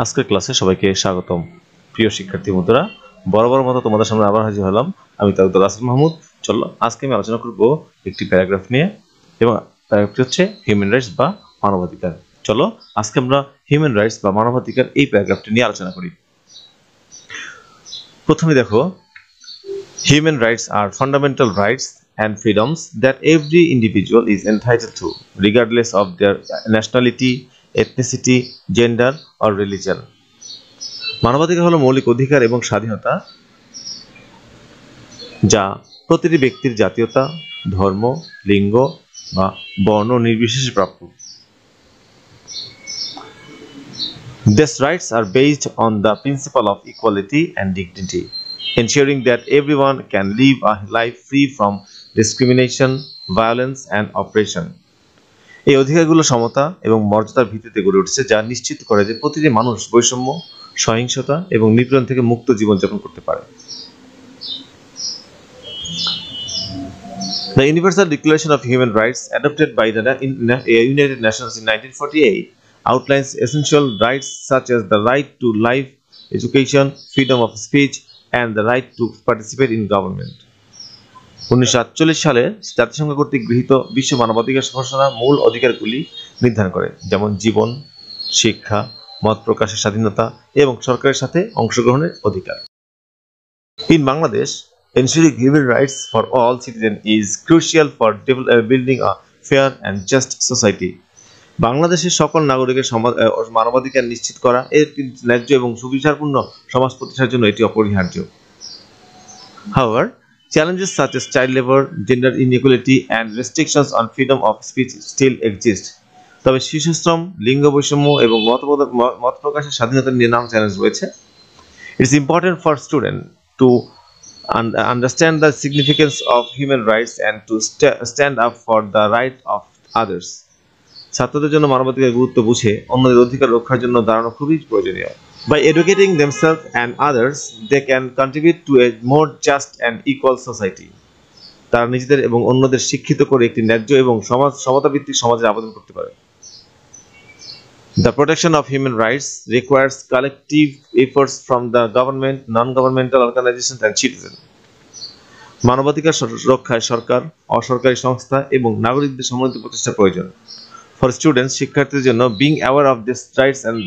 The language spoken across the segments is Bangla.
আজকের ক্লাসে সবাইকে স্বাগতম। প্রিয় শিক্ষার্থী বন্ধুরা, বরাবর মতো তোমাদের সামনে আবার হাজির হলাম। আমি তালুকদার রাসেল মাহমুদ। চলো আজকে আমি আলোচনা করব একটি প্যারাগ্রাফ নিয়ে, এবং প্যারাগ্রাফটি হচ্ছে হিউম্যান রাইটস বা মানবাধিকার। চলো আজকে আমরা হিউম্যান রাইটস বা মানবাধিকার এই প্যারাগ্রাফটি নিয়ে আলোচনা করি। প্রথমে দেখো, হিউম্যান রাইটস আর fundamental rights and freedoms that every individual is entitled to, regardless of their nationality, ethnicity, gender or religion. মানবাধিকার হলো মৌলিক অধিকার এবং স্বাধীনতা যা প্রতিটি ব্যক্তির জাতীয়তা, ধর্ম, লিঙ্গ বা বর্ণ নির্বিশেষে প্রাপ্য। These rights are based on the principle of equality and dignity, ensuring that everyone can live a life free from discrimination, violence and oppression. এই অধিকারগুলো সমতা এবং মর্যাদার ভিত্তিতে গড়ে উঠেছে, যা নিশ্চিত করে যে প্রতিটি মানুষ বৈষম্য, সহিংসতা এবং নিপীড়ন থেকে মুক্ত জীবনযাপন করতে পারে। The Universal Declaration of Human Rights, adopted by the United Nations in 1948, outlines essential rights such as the right to life, education, freedom of speech, and the right to participate in government. 1948 সালে জাতিসংঘ কর্তৃক গৃহীত বিশ্ব মানবাধিকার ঘোষণা মূল অধিকারগুলি নির্ধারণ করে, যেমন জীবন, শিক্ষা, মত প্রকাশের স্বাধীনতা এবং সরকারের সাথে অংশগ্রহণের অধিকার। In Bangladesh, ensuring human rights for all citizens is crucial for building a fair and just society. বাংলাদেশের সকল নাগরিকের মানবাধিকার নিশ্চিত করা একটি ন্যায্য এবং সুবিচারপূর্ণ সমাজ প্রতিষ্ঠার জন্য এটি অপরিহার্য। However, challenges such as child labor, gender inequality, and restrictions on freedom of speech still exist. তবে শিশুশ্রম, লিঙ্গ বৈষম্য এবং মত প্রকাশের স্বাধীনতা নিয়ে নানা চ্যালেঞ্জ রয়েছে। It is important for students to understand the significance of human rights and to stand up for the right of others. ছাত্রদের জন্য মানবাধিকার গুরুত্ব বুঝে অন্যদের অধিকার রক্ষার জন্য দাঁড়ানো খুবই প্রয়োজনীয়। By educating themselves and others, they can contribute to a more just and equal society. তারা নিজেদের এবং অন্যদের শিক্ষিত করে একটি ন্যায্য এবং সমতাভিত্তিক সমাজের আবেদন করতে পারে। The protection of human rights requires collective efforts from the government, non-governmental organizations and citizens. মানবাধিকার রক্ষায় সরকার, অসরকারি সংস্থা এবং নাগরিকদের সম্মিলিত প্রচেষ্টা প্রয়োজন। For students, শিক্ষার্থীদের জন্য being aware of these rights and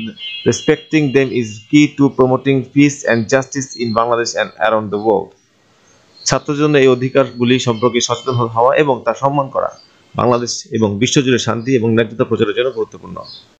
respecting them is key to promoting peace and justice in Bangladesh and around the world. ছাত্রদের জন্য এই অধিকারগুলি সম্পর্কে সচেতন হওয়া এবং তা সম্মান করা বাংলাদেশ এবং বিশ্বজুড়ে শান্তি এবং ন্যায্যতা প্রচারের জন্য গুরুত্বপূর্ণ।